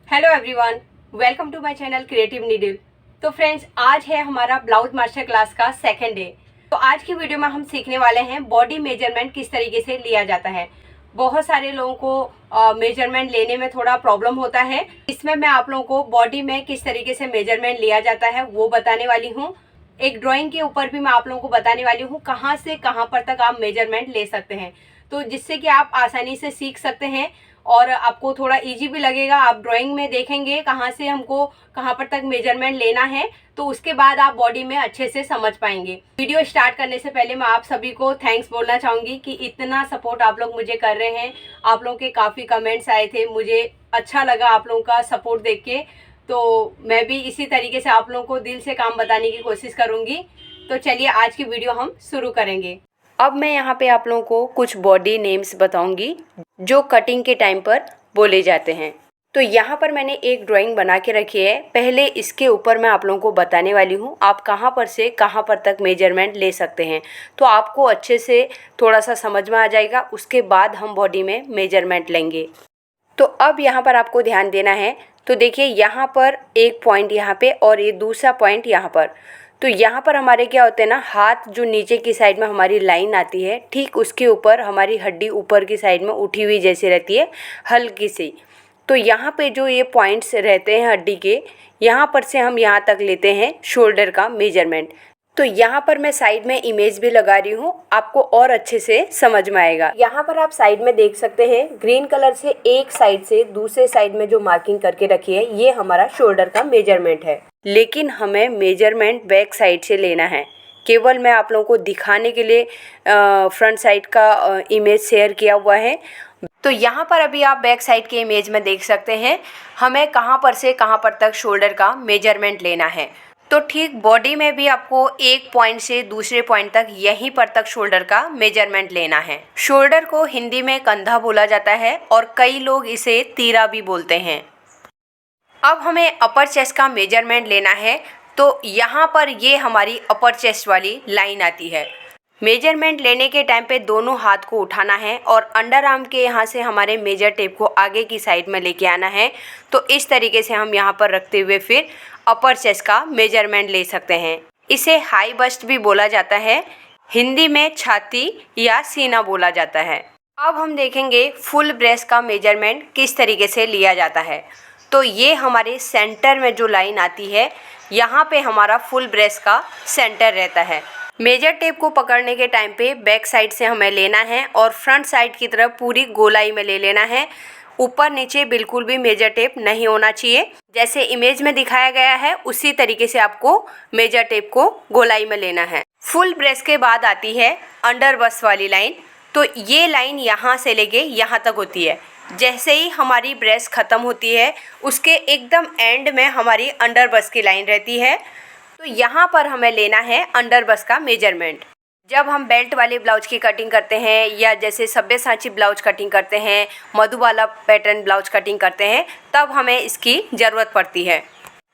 Hello everyone, welcome to my channel creative needle. तो friends, आज है हमारा ब्लाउज मास्टर क्लास का सेकंड डे। तो आज की वीडियो में हम सीखने वाले हैं बॉडी मेजरमेंट किस तरीके से लिया जाता है। बहुत सारे लोगों को मेजरमेंट लेने में थोड़ा प्रॉब्लम होता है। इसमें मैं आप लोगों को बॉडी में किस तरीके से मेजरमेंट लिया जाता है वो बताने वाली हूँ। एक ड्राइंग के ऊपर भी मैं आप लोगों को बताने वाली हूँ कहाँ से कहाँ पर तक आप मेजरमेंट ले सकते हैं, तो जिससे कि आप आसानी से सीख सकते हैं और आपको थोड़ा इजी भी लगेगा। आप ड्राइंग में देखेंगे कहाँ से हमको कहाँ पर तक मेजरमेंट लेना है, तो उसके बाद आप बॉडी में अच्छे से समझ पाएंगे। वीडियो स्टार्ट करने से पहले मैं आप सभी को थैंक्स बोलना चाहूँगी कि इतना सपोर्ट आप लोग मुझे कर रहे हैं। आप लोगों के काफ़ी कमेंट्स आए थे, मुझे अच्छा लगा आप लोगों का सपोर्ट देख के। तो मैं भी इसी तरीके से आप लोगों को दिल से काम बताने की कोशिश करूँगी। तो चलिए आज की वीडियो हम शुरू करेंगे। अब मैं यहाँ पे आप लोगों को कुछ बॉडी नेम्स बताऊंगी जो कटिंग के टाइम पर बोले जाते हैं। तो यहाँ पर मैंने एक ड्राइंग बना के रखी है। पहले इसके ऊपर मैं आप लोगों को बताने वाली हूँ आप कहाँ पर से कहाँ पर तक मेजरमेंट ले सकते हैं, तो आपको अच्छे से थोड़ा सा समझ में आ जाएगा। उसके बाद हम बॉडी में मेजरमेंट लेंगे। तो अब यहाँ पर आपको ध्यान देना है। तो देखिए यहाँ पर एक पॉइंट यहाँ पे और ये दूसरा पॉइंट यहाँ पर। तो यहाँ पर हमारे क्या होते हैं ना, हाथ जो नीचे की साइड में हमारी लाइन आती है, ठीक उसके ऊपर हमारी हड्डी ऊपर की साइड में उठी हुई जैसी रहती है, हल्की सी। तो यहाँ पे जो ये पॉइंट्स रहते हैं हड्डी के, यहाँ पर से हम यहाँ तक लेते हैं शोल्डर का मेजरमेंट। तो यहाँ पर मैं साइड में इमेज भी लगा रही हूँ, आपको और अच्छे से समझ में आएगा। यहाँ पर आप साइड में देख सकते हैं ग्रीन कलर से एक साइड से दूसरे साइड में जो मार्किंग करके रखी है, ये हमारा शोल्डर का मेजरमेंट है। लेकिन हमें मेजरमेंट बैक साइड से लेना है। केवल मैं आप लोगों को दिखाने के लिए फ्रंट साइड का इमेज शेयर किया हुआ है। तो यहाँ पर अभी आप बैक साइड के इमेज में देख सकते हैं हमें कहाँ पर से कहाँ पर तक शोल्डर का मेजरमेंट लेना है। तो ठीक बॉडी में भी आपको एक पॉइंट से दूसरे पॉइंट तक यहीं पर तक शोल्डर का मेजरमेंट लेना है। शोल्डर को हिंदी में कंधा बोला जाता है और कई लोग इसे तीरा भी बोलते हैं। अब हमें अपर चेस्ट का मेजरमेंट लेना है। तो यहाँ पर ये हमारी अपर चेस्ट वाली लाइन आती है। मेजरमेंट लेने के टाइम पे दोनों हाथ को उठाना है और अंडर आर्म के यहाँ से हमारे मेजर टेप को आगे की साइड में लेके आना है। तो इस तरीके से हम यहाँ पर रखते हुए फिर अपर चेस्ट का मेजरमेंट ले सकते हैं। इसे हाई बस्ट भी बोला जाता है, हिंदी में छाती या सीना बोला जाता है। अब हम देखेंगे फुल ब्रेस्ट का मेजरमेंट किस तरीके से लिया जाता है। तो ये हमारे सेंटर में जो लाइन आती है, यहाँ पे हमारा फुल ब्रेस्ट का सेंटर रहता है। मेजर टेप को पकड़ने के टाइम पे बैक साइड से हमें लेना है और फ्रंट साइड की तरफ पूरी गोलाई में ले लेना है। ऊपर नीचे बिल्कुल भी मेजर टेप नहीं होना चाहिए। जैसे इमेज में दिखाया गया है उसी तरीके से आपको मेजर टेप को गोलाई में लेना है। फुल ब्रेस्ट के बाद आती है अंडर बस्ट वाली लाइन। तो ये लाइन यहाँ से लेके यहाँ तक होती है। जैसे ही हमारी ब्रेस्ट ख़त्म होती है उसके एकदम एंड में हमारी अंडर बस्ट की लाइन रहती है। तो यहाँ पर हमें लेना है अंडर बस्ट का मेजरमेंट। जब हम बेल्ट वाले ब्लाउज की कटिंग करते हैं या जैसे सब्यसाची ब्लाउज कटिंग करते हैं, मधुबाला पैटर्न ब्लाउज कटिंग करते हैं, तब हमें इसकी ज़रूरत पड़ती है।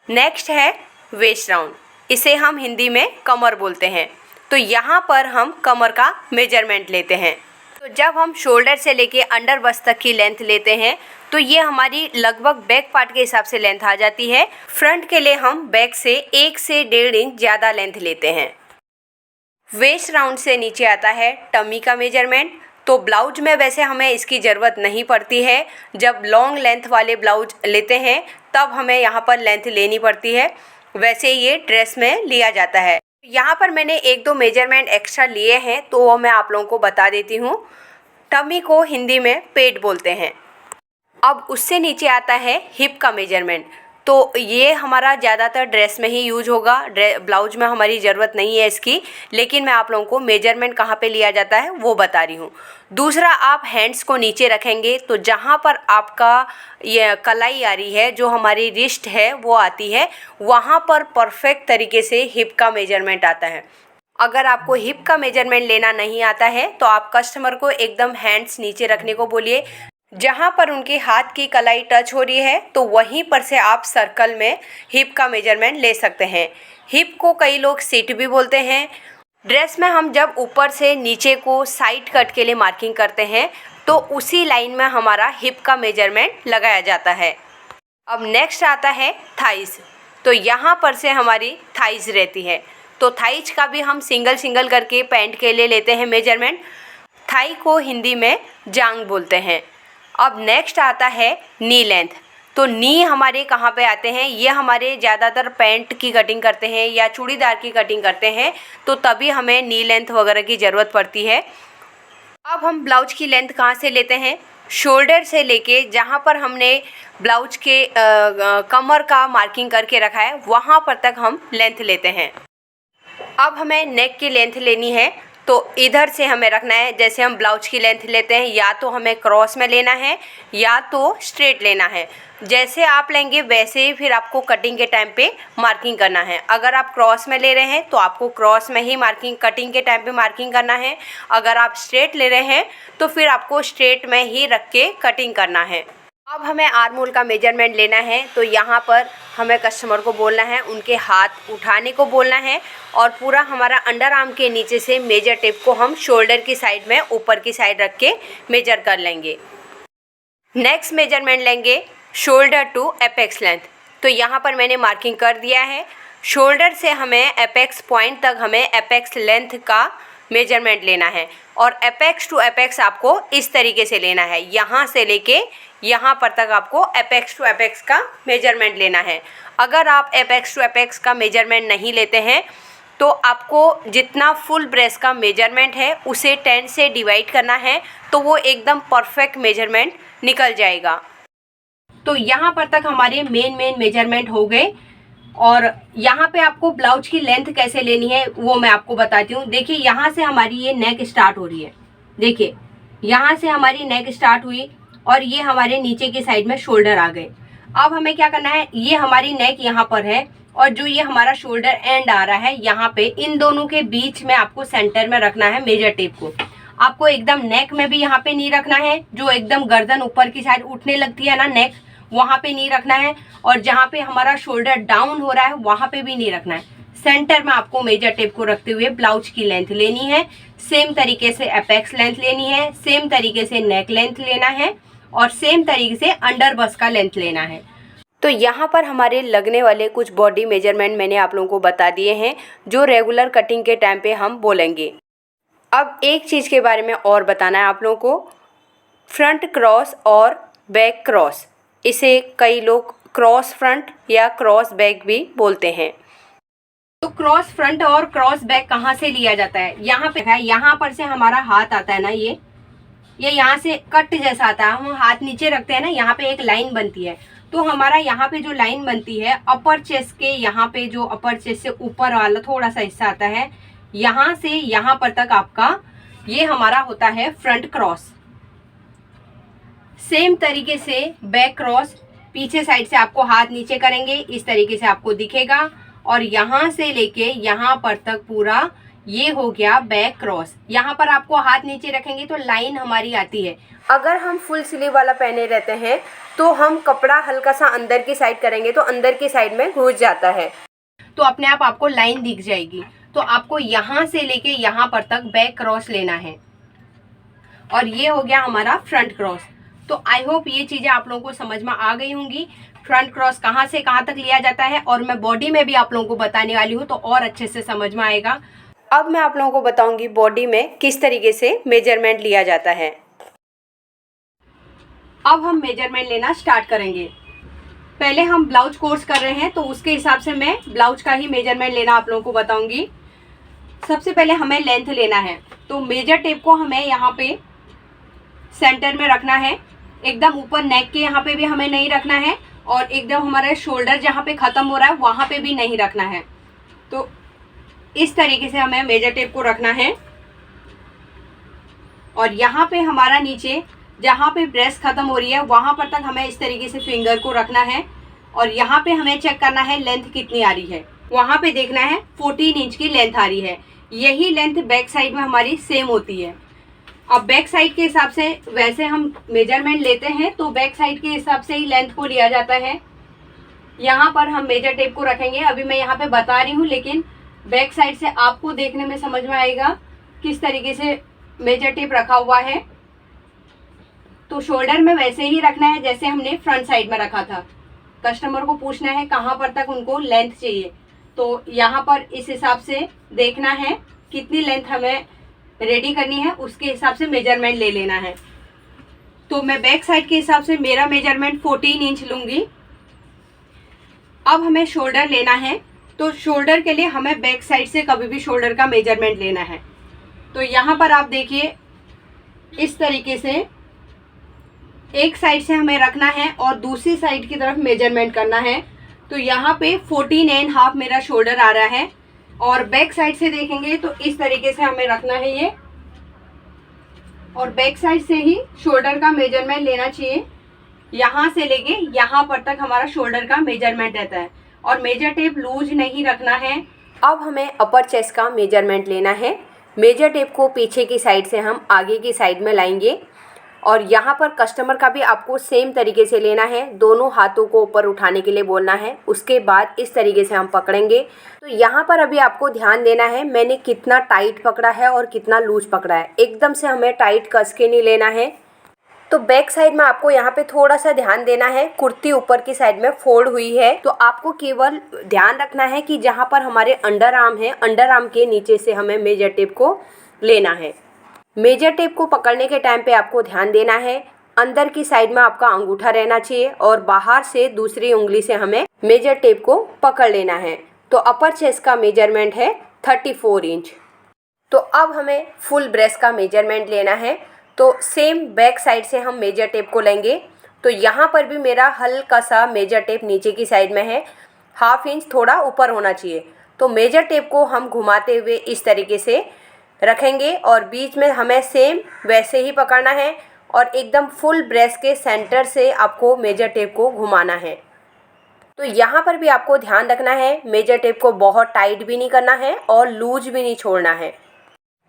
नेक्स्ट है वेस्ट राउंड, इसे हम हिंदी में कमर बोलते हैं। तो यहाँ पर हम कमर का मेजरमेंट लेते हैं। तो जब हम शोल्डर से लेके अंडर बस्ट तक की लेंथ लेते हैं तो ये हमारी लगभग बैक पार्ट के हिसाब से लेंथ आ जाती है। फ्रंट के लिए हम बैक से 1 से 1.5 इंच ज़्यादा लेंथ लेते हैं। वेस्ट राउंड से नीचे आता है टमी का मेजरमेंट। तो ब्लाउज में वैसे हमें इसकी ज़रूरत नहीं पड़ती है। जब लॉन्ग लेंथ वाले ब्लाउज लेते हैं तब हमें यहाँ पर लेंथ लेनी पड़ती है, वैसे ये ड्रेस में लिया जाता है। यहाँ पर मैंने 1-2 मेजरमेंट एक्स्ट्रा लिए हैं तो वो मैं आप लोगों को बता देती हूँ। टमी को हिंदी में पेट बोलते हैं। अब उससे नीचे आता है हिप का मेजरमेंट। तो ये हमारा ज़्यादातर ड्रेस में ही यूज होगा, ब्लाउज में हमारी ज़रूरत नहीं है इसकी। लेकिन मैं आप लोगों को मेजरमेंट कहाँ पे लिया जाता है वो बता रही हूँ। दूसरा, आप हैंड्स को नीचे रखेंगे तो जहाँ पर आपका ये कलाई आ रही है, जो हमारी रिस्ट है वो आती है, वहाँ पर परफेक्ट तरीके से हिप का मेजरमेंट आता है। अगर आपको हिप का मेजरमेंट लेना नहीं आता है तो आप कस्टमर को एकदम हैंड्स नीचे रखने को बोलिए। जहाँ पर उनके हाथ की कलाई टच हो रही है तो वहीं पर से आप सर्कल में हिप का मेजरमेंट ले सकते हैं। हिप को कई लोग सीट भी बोलते हैं। ड्रेस में हम जब ऊपर से नीचे को साइड कट के लिए मार्किंग करते हैं तो उसी लाइन में हमारा हिप का मेजरमेंट लगाया जाता है। अब नेक्स्ट आता है थाइस। तो यहाँ पर से हमारी थाइस रहती है, तो थाइस का भी हम सिंगल सिंगल करके पैंट के लिए लेते हैं मेजरमेंट। थाई को हिंदी में जांग बोलते हैं। अब नेक्स्ट आता है नी लेंथ। तो नी हमारे कहाँ पे आते हैं, ये हमारे ज़्यादातर पैंट की कटिंग करते हैं या चूड़ीदार की कटिंग करते हैं, तो तभी हमें नी लेंथ वगैरह की ज़रूरत पड़ती है। अब हम ब्लाउज की लेंथ कहाँ से लेते हैं, शोल्डर से लेके जहाँ पर हमने ब्लाउज के कमर का मार्किंग करके रखा है वहाँ पर तक हम लेंथ लेते हैं। अब हमें नेक की लेंथ लेनी है, तो इधर से हमें रखना है। जैसे हम ब्लाउज की लेंथ लेते हैं, या तो हमें क्रॉस में लेना है या तो स्ट्रेट लेना है। जैसे आप लेंगे वैसे ही फिर आपको कटिंग के टाइम पे मार्किंग करना है। अगर आप क्रॉस में ले रहे हैं तो आपको क्रॉस में ही मार्किंग कटिंग के टाइम पे मार्किंग करना है। अगर आप स्ट्रेट ले रहे हैं तो फिर आपको स्ट्रेट में ही रख के कटिंग करना है। अब हमें आर्म होल का मेजरमेंट लेना है, तो यहाँ पर हमें कस्टमर को बोलना है, उनके हाथ उठाने को बोलना है और पूरा हमारा अंडर आर्म के नीचे से मेजर टेप को हम शोल्डर की साइड में ऊपर की साइड रख के मेजर कर लेंगे। नेक्स्ट मेजरमेंट लेंगे शोल्डर टू एपेक्स लेंथ। तो यहाँ पर मैंने मार्किंग कर दिया है। शोल्डर से हमें एपेक्स पॉइंट तक हमें एपेक्स लेंथ का मेजरमेंट लेना है और एपेक्स टू एपेक्स आपको इस तरीके से लेना है। यहाँ से लेके यहाँ पर तक आपको एपेक्स टू एपेक्स का मेजरमेंट लेना है। अगर आप एपेक्स टू एपेक्स का मेजरमेंट नहीं लेते हैं तो आपको जितना फुल ब्रेस्ट का मेजरमेंट है उसे 10 से डिवाइड करना है, तो वो एकदम परफेक्ट मेजरमेंट निकल जाएगा। तो यहाँ पर तक हमारे मेन मेजरमेंट हो गए और यहाँ पे आपको ब्लाउज की लेंथ कैसे लेनी है वो मैं आपको बताती हूँ। देखिए यहाँ से हमारी ये नेक स्टार्ट हो रही है, देखिए यहाँ से हमारी नेक स्टार्ट हुई और ये हमारे नीचे की साइड में शोल्डर आ गए। अब हमें क्या करना है, ये हमारी नेक यहाँ पर है और जो ये हमारा शोल्डर एंड आ रहा है यहाँ पे, इन दोनों के बीच में आपको सेंटर में रखना है मेजर टेप को। आपको एकदम नेक में भी यहाँ पे नहीं रखना है, जो एकदम गर्दन ऊपर की साइड उठने लगती है ना नेक, वहाँ पे नहीं रखना है, और जहाँ पे हमारा शोल्डर डाउन हो रहा है वहाँ पे भी नहीं रखना है। सेंटर में आपको मेजर टेप को रखते हुए ब्लाउज की लेंथ लेनी है। सेम तरीके से एपेक्स लेंथ लेनी है, सेम तरीके से नेक लेंथ लेना है और सेम तरीके से अंडर बस्ट का लेंथ लेना है। तो यहाँ पर हमारे लगने वाले कुछ बॉडी मेजरमेंट मैंने आप लोगों को बता दिए हैं, जो रेगुलर कटिंग के टाइम पे हम बोलेंगे। अब एक चीज़ के बारे में और बताना है आप लोगों को, फ्रंट क्रॉस और बैक क्रॉस, इसे कई लोग क्रॉस फ्रंट या क्रॉस बैक भी बोलते हैं। तो क्रॉस फ्रंट और क्रॉस बैक कहाँ से लिया जाता है, यहाँ पे है, यहाँ पर से हमारा हाथ आता है ना, ये यहाँ से कट जैसा आता है, हम हाथ नीचे रखते हैं ना, यहाँ पे एक लाइन बनती है। तो हमारा यहाँ पे जो लाइन बनती है अपर चेस्ट के, यहाँ पे जो अपर चेस्ट से ऊपर वाला थोड़ा सा हिस्सा आता है, यहाँ से यहाँ पर तक आपका ये हमारा होता है फ्रंट क्रॉस। सेम तरीके से बैक क्रॉस, पीछे साइड से आपको हाथ नीचे करेंगे, इस तरीके से आपको दिखेगा और यहाँ से लेके यहाँ पर तक पूरा ये हो गया बैक क्रॉस। यहाँ पर आपको हाथ नीचे रखेंगे तो लाइन हमारी आती है। अगर हम फुल स्लीव वाला पहने रहते हैं तो हम कपड़ा हल्का सा अंदर की साइड करेंगे तो अंदर की साइड में घुस जाता है, तो अपने आप आपको लाइन दिख जाएगी। तो आपको यहाँ से लेके यहाँ पर तक बैक क्रॉस लेना है और ये हो गया हमारा फ्रंट क्रॉस। तो आई होप ये चीज़ें आप लोगों को समझ में आ गई होंगी, फ्रंट क्रॉस कहाँ से कहाँ तक लिया जाता है, और मैं बॉडी में भी आप लोगों को बताने वाली हूँ तो और अच्छे से समझ में आएगा। अब मैं आप लोगों को बताऊंगी बॉडी में किस तरीके से मेजरमेंट लिया जाता है। अब हम मेजरमेंट लेना स्टार्ट करेंगे। पहले हम ब्लाउज कोर्स कर रहे हैं तो उसके हिसाब से मैं ब्लाउज का ही मेजरमेंट लेना आप लोगों को बताऊंगी। सबसे पहले हमें लेंथ लेना है, तो मेजर टेप को हमें यहाँ पे सेंटर में रखना है, एकदम ऊपर नेक के यहाँ पे भी हमें नहीं रखना है और एकदम हमारा शोल्डर जहाँ पे ख़त्म हो रहा है वहाँ पे भी नहीं रखना है। तो इस तरीके से हमें मेजर टेप को रखना है और यहाँ पे हमारा नीचे जहाँ पे ब्रेस्ट ख़त्म हो रही है वहाँ पर तक हमें इस तरीके से फिंगर को रखना है और यहाँ पे हमें चेक करना है लेंथ कितनी आ रही है। वहाँ पे देखना है 14 इंच की लेंथ आ रही है। यही लेंथ बैक साइड में हमारी सेम होती है। अब बैक साइड के हिसाब से वैसे हम मेजरमेंट लेते हैं तो बैक साइड के हिसाब से ही लेंथ को लिया जाता है। यहाँ पर हम मेजर टेप को रखेंगे, अभी मैं यहाँ पे बता रही हूँ लेकिन बैक साइड से आपको देखने में समझ में आएगा किस तरीके से मेजर टेप रखा हुआ है। तो शोल्डर में वैसे ही रखना है जैसे हमने फ्रंट साइड में रखा था। कस्टमर को पूछना है कहाँ पर तक उनको लेंथ चाहिए। तो यहाँ पर इस हिसाब से देखना है कितनी लेंथ हमें रेडी करनी है, उसके हिसाब से मेजरमेंट ले लेना है। तो मैं बैक साइड के हिसाब से मेरा मेजरमेंट 14 इंच लूँगी। अब हमें शोल्डर लेना है, तो शोल्डर के लिए हमें बैक साइड से कभी भी शोल्डर का मेजरमेंट लेना है। तो यहाँ पर आप देखिए इस तरीके से एक साइड से हमें रखना है और दूसरी साइड की तरफ मेजरमेंट करना है। तो यहाँ पे 14.5 मेरा शोल्डर आ रहा है और बैक साइड से देखेंगे तो इस तरीके से हमें रखना है ये, और बैक साइड से ही शोल्डर का मेजरमेंट लेना चाहिए। यहाँ से लेके यहाँ पर तक हमारा शोल्डर का मेजरमेंट रहता है और मेजर टेप लूज नहीं रखना है। अब हमें अपर चेस्ट का मेजरमेंट लेना है। मेजर टेप को पीछे की साइड से हम आगे की साइड में लाएंगे और यहाँ पर कस्टमर का भी आपको सेम तरीके से लेना है। दोनों हाथों को ऊपर उठाने के लिए बोलना है, उसके बाद इस तरीके से हम पकड़ेंगे। तो यहाँ पर अभी आपको ध्यान देना है मैंने कितना टाइट पकड़ा है और कितना लूज पकड़ा है। एकदम से हमें टाइट कस के नहीं लेना है। तो बैक साइड में आपको यहाँ पे थोड़ा सा ध्यान देना है। कुर्ती ऊपर की साइड में फोल्ड हुई है, तो आपको केवल ध्यान रखना है कि जहाँ पर हमारे अंडर आर्म है, अंडर आर्म के नीचे से हमें मेजर टेप को लेना है। मेजर टेप को पकड़ने के टाइम पे आपको ध्यान देना है अंदर की साइड में आपका अंगूठा रहना चाहिए और बाहर से दूसरी उंगली से हमें मेजर टेप को पकड़ लेना है। तो अपर चेस्ट का मेजरमेंट है 34 इंच। तो अब हमें फुल ब्रेस्ट का मेजरमेंट लेना है। तो सेम बैक साइड से हम मेजर टेप को लेंगे। तो यहाँ पर भी मेरा हल्का सा मेजर टेप नीचे की साइड में है, ½ इंच थोड़ा ऊपर होना चाहिए। तो मेजर टेप को हम घुमाते हुए इस तरीके से रखेंगे और बीच में हमें सेम वैसे ही पकड़ना है और एकदम फुल ब्रेस्ट के सेंटर से आपको मेजर टेप को घुमाना है। तो यहाँ पर भी आपको ध्यान रखना है मेजर टेप को बहुत टाइट भी नहीं करना है और लूज भी नहीं छोड़ना है।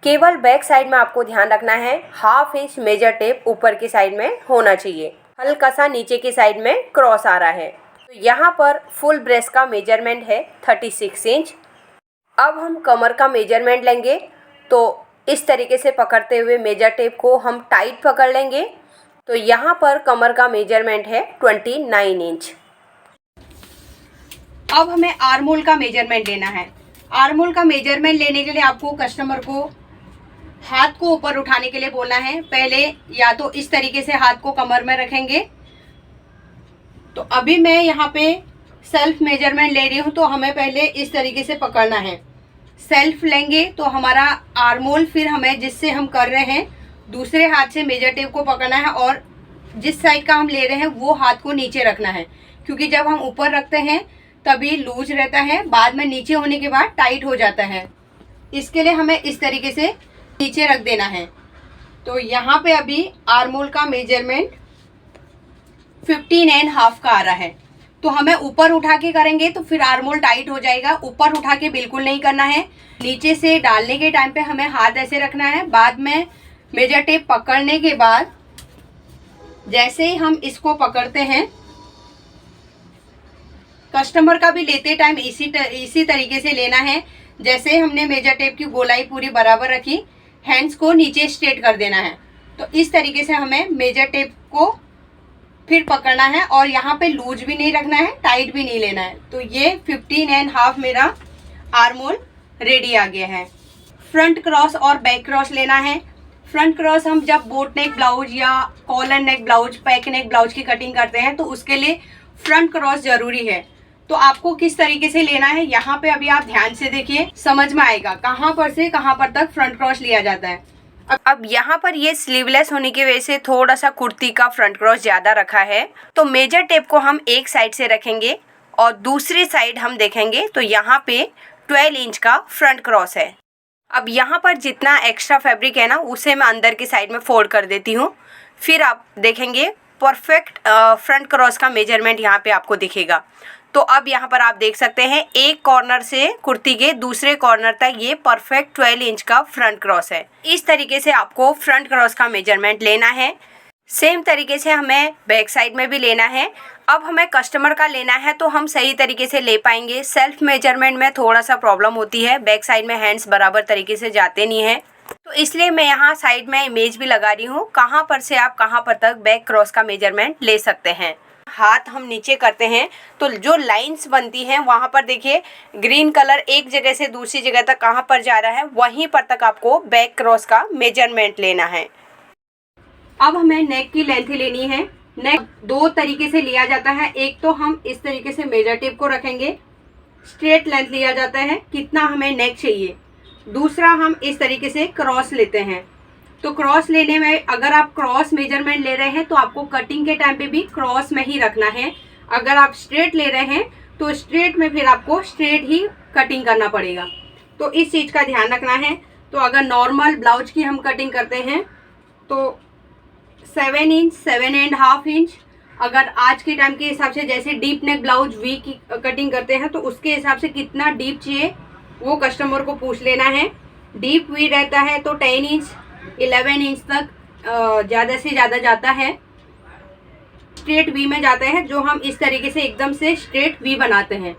केवल बैक साइड में आपको ध्यान रखना है ½ इंच मेजर टेप ऊपर की साइड में होना चाहिए, हल्का सा नीचे की साइड में क्रॉस आ रहा है। तो यहाँ पर फुल ब्रेस्ट का मेजरमेंट है 36 इंच। अब हम कमर का मेजरमेंट लेंगे। तो इस तरीके से पकड़ते हुए मेजर टेप को हम टाइट पकड़ लेंगे। तो यहाँ पर कमर का मेजरमेंट है 29 इंच। अब हमें आर्म होल का मेजरमेंट लेना है। आर्म होल का मेजरमेंट लेने के लिए आपको कस्टमर को हाथ को ऊपर उठाने के लिए बोलना है। पहले या तो इस तरीके से हाथ को कमर में रखेंगे। तो अभी मैं यहाँ पे सेल्फ मेजरमेंट ले रही हूँ, तो हमें पहले इस तरीके से पकड़ना है। सेल्फ लेंगे तो हमारा आर्म होल फिर हमें जिससे हम कर रहे हैं दूसरे हाथ से मेजर टेप को पकड़ना है और जिस साइड का हम ले रहे हैं वो हाथ को नीचे रखना है, क्योंकि जब हम ऊपर रखते हैं तभी लूज रहता है, बाद में नीचे होने के बाद टाइट हो जाता है। इसके लिए हमें इस तरीके से नीचे रख देना है। तो यहाँ पे अभी आर्म होल का मेजरमेंट 15.5 का आ रहा है। तो हमें ऊपर उठा के करेंगे तो फिर आर्म होल टाइट हो जाएगा। ऊपर उठा के बिल्कुल नहीं करना है। नीचे से डालने के टाइम पे हमें हाथ ऐसे रखना है। बाद में मेजर टेप पकड़ने के बाद जैसे ही हम इसको पकड़ते हैं, कस्टमर का भी लेते टाइम इसी तरीके से लेना है। जैसे हमने मेजर टेप की गोलाई पूरी बराबर रखी, हैंड्स को नीचे स्ट्रेट कर देना है। तो इस तरीके से हमें मेजर टेप को फिर पकड़ना है और यहाँ पे लूज भी नहीं रखना है, टाइट भी नहीं लेना है। तो ये 15.5 मेरा आर्म होल रेडी आ गया है। फ्रंट क्रॉस और बैक क्रॉस लेना है। फ्रंट क्रॉस हम जब बोट नेक ब्लाउज या collar neck blouse, back neck blouse की कटिंग करते हैं तो उसके लिए फ्रंट क्रॉस जरूरी है। तो आपको किस तरीके से लेना है यहाँ पे अभी आप ध्यान से देखिए, समझ में आएगा कहाँ पर से कहाँ पर तक फ्रंट क्रॉस लिया जाता है। अब यहाँ पर ये स्लीवलेस होने की वजह से थोड़ा सा कुर्ती का फ्रंट क्रॉस ज़्यादा रखा है। तो मेजर टेप को हम एक साइड से रखेंगे और दूसरी साइड हम देखेंगे तो यहाँ पे 12 इंच का फ्रंट क्रॉस है। अब यहाँ पर जितना एक्स्ट्रा फैब्रिक है ना उसे मैं अंदर की साइड में फोल्ड कर देती हूँ। फिर आप देखेंगे परफेक्ट फ्रंट क्रॉस का मेजरमेंट यहाँ पे आपको दिखेगा। तो अब यहाँ पर आप देख सकते हैं एक कॉर्नर से कुर्ती के दूसरे कॉर्नर तक ये परफेक्ट 12 इंच का फ्रंट क्रॉस है। इस तरीके से आपको फ्रंट क्रॉस का मेजरमेंट लेना है। सेम तरीके से हमें बैक साइड में भी लेना है। अब हमें कस्टमर का लेना है तो हम सही तरीके से ले पाएंगे। सेल्फ मेजरमेंट में थोड़ा सा प्रॉब्लम होती है, बैक साइड में हैंड्स बराबर तरीके से जाते नहीं हैं। तो इसलिए मैं यहाँ साइड में इमेज भी लगा रही हूँ कहाँ पर से आप कहाँ पर तक बैक क्रॉस का मेजरमेंट ले सकते हैं। हाथ हम नीचे करते हैं तो जो लाइंस बनती हैं वहाँ पर देखिए ग्रीन कलर एक जगह से दूसरी जगह तक कहाँ पर जा रहा है, वहीं पर तक आपको बैक क्रॉस का मेजरमेंट लेना है। अब हमें नेक की लेंथ लेनी है। नेक दो तरीके से लिया जाता है। एक तो हम इस तरीके से मेजर टेप को रखेंगे, स्ट्रेट लेंथ लिया जाता है कितना हमें नेक चाहिए। दूसरा हम इस तरीके से क्रॉस लेते हैं। तो क्रॉस लेने में अगर आप क्रॉस मेजरमेंट ले रहे हैं तो आपको कटिंग के टाइम पे भी क्रॉस में ही रखना है। अगर आप स्ट्रेट ले रहे हैं तो स्ट्रेट में फिर आपको स्ट्रेट ही कटिंग करना पड़ेगा। तो इस चीज़ का ध्यान रखना है। तो अगर नॉर्मल ब्लाउज की हम कटिंग करते हैं तो 7 इंच 7.5 इंच, अगर आज के टाइम के हिसाब से जैसे डीप नेक ब्लाउज वी की कटिंग करते हैं तो उसके हिसाब से कितना डीप चाहिए वो कस्टमर को पूछ लेना है। डीप वी रहता है तो 10 इंच 11 इंच तक ज़्यादा से ज़्यादा जाता है। स्ट्रेट वी में जाता है, जो हम इस तरीके से एकदम से स्ट्रेट वी बनाते हैं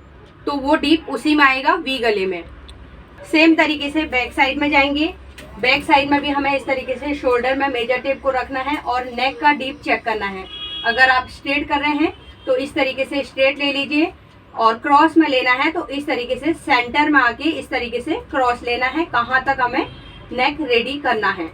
तो वो डीप उसी में आएगा वी गले में। सेम तरीके से बैक साइड में जाएंगे। बैक साइड में भी हमें इस तरीके से शोल्डर में मेजर टेप को रखना है और नेक का डीप चेक करना है। अगर आप स्ट्रेट कर रहे हैं तो इस तरीके से स्ट्रेट ले लीजिए, और क्रॉस में लेना है तो इस तरीके से सेंटर में आके इस तरीके से क्रॉस लेना है। कहाँ तक हमें नेक रेडी करना है।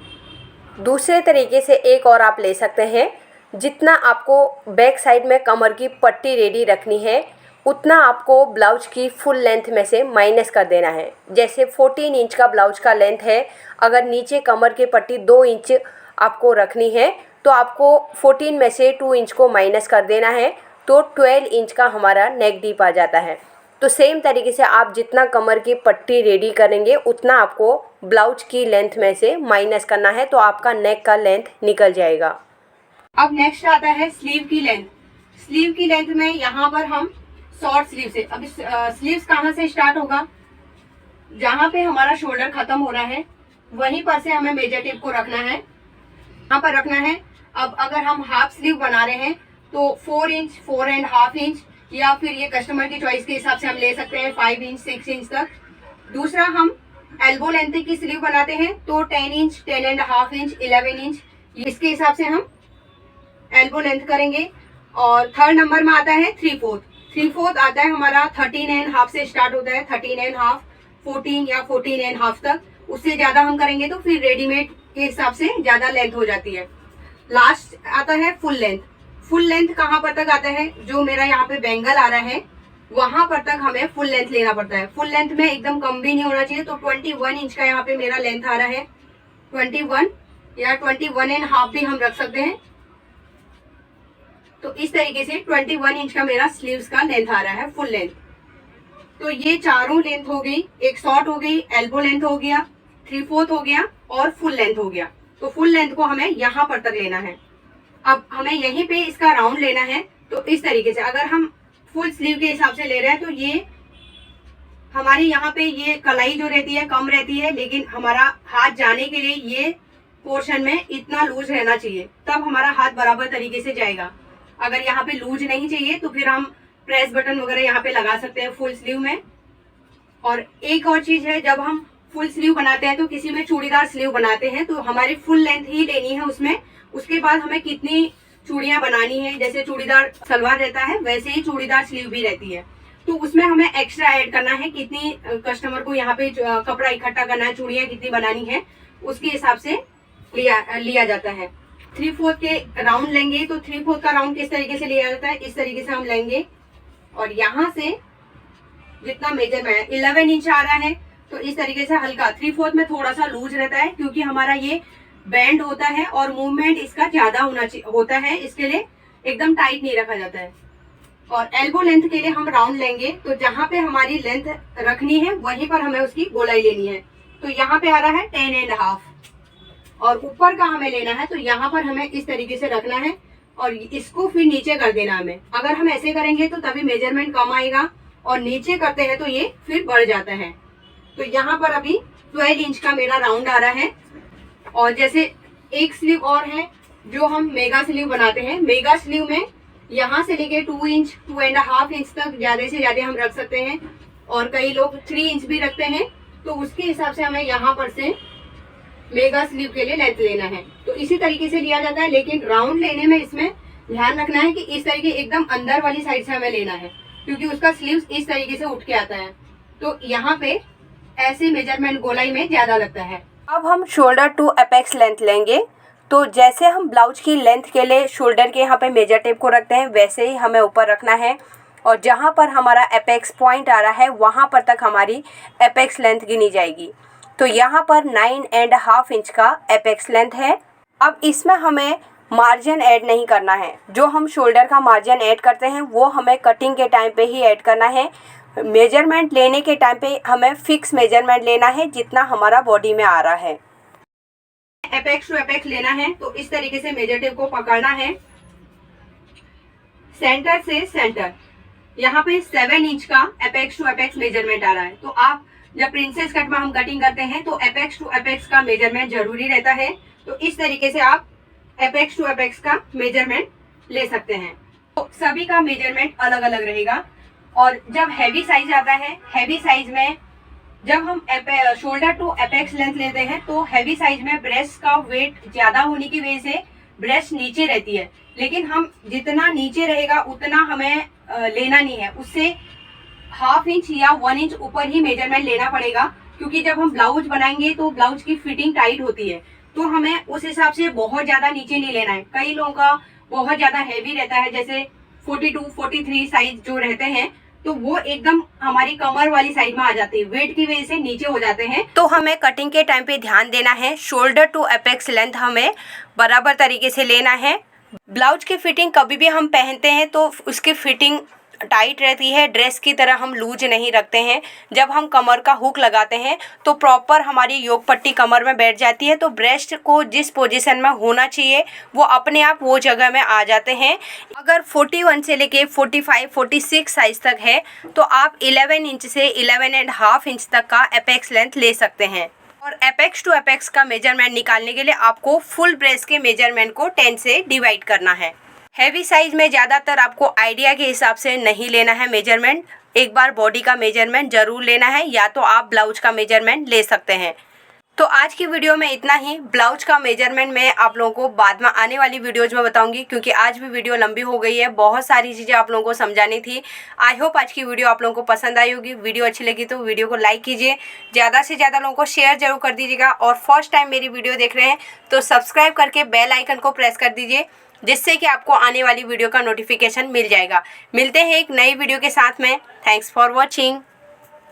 दूसरे तरीके से एक और आप ले सकते हैं। जितना आपको बैक साइड में कमर की पट्टी रेडी रखनी है उतना आपको ब्लाउज की फुल लेंथ में से माइनस कर देना है। जैसे 14 इंच का ब्लाउज का लेंथ है, अगर नीचे कमर की पट्टी 2 इंच आपको रखनी है तो आपको 14 में से 2 इंच को माइनस कर देना है, तो 12 इंच का हमारा नेक डीप आ जाता है। तो सेम तरीके से आप जितना कमर की पट्टी रेडी करेंगे उतना आपको ब्लाउज की लेंथ में से माइनस करना है, तो आपका नेक का लेंथ निकल जाएगा। अब नेक्स्ट आता है स्लीव की लेंथ। स्लीव की लेंथ में यहाँ पर हम शॉर्ट स्लीव से, अब स्लीव्स कहाँ से स्टार्ट होगा, जहाँ पे हमारा शोल्डर खत्म हो रहा है वहीं पर से हमें मेजर टेप को रखना है, यहाँ पर रखना है। अब अगर हम हाफ स्लीव बना रहे हैं तो 4 इंच 4.5 इंच, या फिर ये कस्टमर की चॉइस के हिसाब से हम ले सकते हैं 5 इंच 6 इंच तक। दूसरा हम एल्बो लेंथ की स्लीव बनाते हैं तो 10 इंच 10.5 इंच 11 इंच, इसके हिसाब से हम एल्बो लेंथ करेंगे। और थर्ड नंबर में आता है 3/4 आता है हमारा 13.5 से स्टार्ट होता है, 13.5 14 या 14.5 तक। उससे ज्यादा हम करेंगे तो फिर रेडीमेड के हिसाब से ज्यादा लेंथ हो जाती है। लास्ट आता है फुल लेंथ। फुल लेंथ कहाँ पर तक आता है, जो मेरा यहाँ पे बेंगल आ रहा है वहां पर तक हमें फुल लेंथ लेना पड़ता है। फुल लेंथ में एकदम कम भी नहीं होना चाहिए। तो 21 इंच का यहाँ पे मेरा लेंथ आ रहा है, 21 या 21.5 भी हम रख सकते हैं। तो इस तरीके से 21 इंच का मेरा स्लीव्स का लेंथ आ रहा है फुल लेंथ। तो ये चारों लेंथ हो गई, एक शॉर्ट हो गई, एल्बो लेंथ हो गया, 3/4 हो गया और फुल लेंथ हो गया। तो फुल लेंथ को हमें यहाँ पर तक लेना है। अब हमें यहीं पे इसका राउंड लेना है। तो इस तरीके से अगर हम फुल स्लीव के हिसाब से ले रहे हैं तो ये हमारी यहाँ पे ये कलाई जो रहती है कम रहती है, लेकिन हमारा हाथ जाने के लिए ये पोर्शन में इतना लूज रहना चाहिए, तब हमारा हाथ बराबर तरीके से जाएगा। अगर यहाँ पे लूज नहीं चाहिए तो फिर हम प्रेस बटन वगैरह यहाँ पे लगा सकते हैं फुल स्लीव में। और एक और चीज है, जब हम फुल स्लीव बनाते हैं तो किसी में चूड़ीदार स्लीव बनाते हैं तो हमारी फुल लेंथ ही लेनी है उसमें। उसके बाद हमें कितनी चूड़ियां बनानी है, जैसे चूड़ीदार सलवार रहता है वैसे ही चूड़ीदार स्लीव भी रहती है, तो उसमें हमें एक्स्ट्रा ऐड करना है। कितनी कस्टमर को यहाँ पे कपड़ा इकट्ठा करना है, चूड़ियां कितनी बनानी है, उसके हिसाब से लिया जाता है। 3/4 के राउंड लेंगे तो 3/4 का राउंड किस तरीके से लिया जाता है, इस तरीके से हम लेंगे और यहाँ से जितना मेजर में 11 इंच आ रहा है तो इस तरीके से हल्का 3/4 में थोड़ा सा लूज रहता है, क्योंकि हमारा ये बैंड होता है और मूवमेंट इसका ज्यादा होता है, इसके लिए एकदम टाइट नहीं रखा जाता है। और एल्बो लेंथ के लिए हम राउंड लेंगे तो जहाँ पे हमारी लेंथ रखनी है वहीं पर हमें उसकी गोलाई लेनी है। तो यहाँ पे आ रहा है 10.5 और ऊपर का हमें लेना है तो यहाँ पर हमें इस तरीके से रखना है और इसको फिर नीचे कर देना हमें। अगर हम ऐसे करेंगे तो तभी मेजरमेंट कम आएगा और नीचे करते हैं तो ये फिर बढ़ जाता है। तो यहाँ पर अभी 12 इंच का मेरा राउंड आ रहा है। और जैसे एक स्लीव और है जो हम मेगा स्लीव बनाते हैं, मेगा स्लीव में यहाँ से लेके 2 इंच 2.5 इंच तक ज्यादा से ज्यादा हम रख सकते हैं और कई लोग 3 इंच भी रखते हैं। तो उसके हिसाब से हमें यहाँ पर से मेगा स्लीव के लिए लेंथ लेना है। तो इसी तरीके से लिया जाता है, लेकिन राउंड लेने में इसमें ध्यान रखना है कि इस तरीके एकदम अंदर वाली साइड से हमें लेना है, क्योंकि उसका स्लीव्स इस तरीके से उठ के आता है, तो यहाँ पे ऐसे मेजरमेंट गोलाई में ज्यादा लगता है। अब हम शोल्डर टू अपेक्स लेंथ लेंगे। तो जैसे हम ब्लाउज की लेंथ के लिए शोल्डर के यहाँ पे मेजर टेप को रखते हैं, वैसे ही हमें ऊपर रखना है, और जहाँ पर हमारा अपेक्स पॉइंट आ रहा है वहाँ पर तक हमारी अपेक्स लेंथ गिनी जाएगी। तो यहाँ पर 9.5 इंच का अपेक्स लेंथ है। अब इसमें हमें मार्जिन ऐड नहीं करना है। जो हम शोल्डर का मार्जिन ऐड करते हैं वो हमें कटिंग के टाइम पे ही ऐड करना है। मेजरमेंट लेने के टाइम पे हमें फिक्स मेजरमेंट लेना है जितना हमारा बॉडी में आ रहा है। एपेक्स टू एपेक्स लेना है, तो इस तरीके से मेजर टेप को पकड़ना है, सेंटर से सेंटर। यहाँ पे 7 इंच का एपेक्स टू एपेक्स मेजरमेंट आ रहा है। तो आप जब प्रिंसेस कट में हम कटिंग करते हैं तो एपेक्स टू एपेक्स का मेजरमेंट जरूरी रहता है। तो इस तरीके से आप एपेक्स टू एपेक्स का मेजरमेंट ले सकते हैं। तो सभी का मेजरमेंट अलग अलग रहेगा। और जब हैवी साइज आता है, हैवी साइज में जब हम शोल्डर टू एपेक्स लेंथ लेते हैं तो हैवी साइज में ब्रेस्ट का वेट ज्यादा होने की वजह से ब्रेस्ट नीचे रहती है, लेकिन हम जितना नीचे रहेगा उतना हमें लेना नहीं है, उससे 1/2 इंच या 1 इंच ऊपर ही मेजरमेंट लेना पड़ेगा, क्योंकि जब हम ब्लाउज बनाएंगे तो ब्लाउज की फिटिंग टाइट होती है, तो हमें उस हिसाब से बहुत ज्यादा नीचे नहीं लेना है। कई लोगों का बहुत ज्यादा हैवी रहता है, जैसे 42, 43 साइज जो रहते हैं, तो वो एकदम हमारी कमर वाली साइड में आ जाते हैं, वेट की वजह से नीचे हो जाते हैं। तो हमें कटिंग के टाइम पे ध्यान देना है, शोल्डर टू एपेक्स लेंथ हमें बराबर तरीके से लेना है। ब्लाउज की फिटिंग कभी भी हम पहनते हैं तो उसकी फिटिंग टाइट रहती है, ड्रेस की तरह हम लूज नहीं रखते हैं। जब हम कमर का हुक लगाते हैं तो प्रॉपर हमारी योक पट्टी कमर में बैठ जाती है, तो ब्रेस्ट को जिस पोजीशन में होना चाहिए वो अपने आप वो जगह में आ जाते हैं। अगर 41 से लेके 45, 46 साइज तक है तो आप 11 इंच से 11.5 इंच तक का एपेक्स लेंथ ले सकते हैं। और एपेक्स टू एपेक्स का मेजरमेंट निकालने के लिए आपको फुल ब्रेस्ट के मेजरमेंट को 10 से डिवाइड करना है। हैवी साइज में ज़्यादातर आपको आइडिया के हिसाब से नहीं लेना है मेजरमेंट, एक बार बॉडी का मेजरमेंट ज़रूर लेना है, या तो आप ब्लाउज का मेजरमेंट ले सकते हैं। तो आज की वीडियो में इतना ही। ब्लाउज का मेजरमेंट मैं आप लोगों को बाद में आने वाली वीडियोज में बताऊंगी, क्योंकि आज भी वीडियो लंबी हो गई है, बहुत सारी चीज़ें आप लोगों को समझानी थी। आई होप आज की वीडियो आप लोगों को पसंद आई होगी। वीडियो अच्छी लगी तो वीडियो को लाइक कीजिए, ज़्यादा से ज़्यादा लोगों को शेयर जरूर कर दीजिएगा, और फर्स्ट टाइम मेरी वीडियो देख रहे हैं तो सब्सक्राइब करके बेल आइकन को प्रेस कर दीजिए, जिससे कि आपको आने वाली वीडियो का नोटिफिकेशन मिल जाएगा। मिलते हैं एक नई वीडियो के साथ में। Thanks for watching.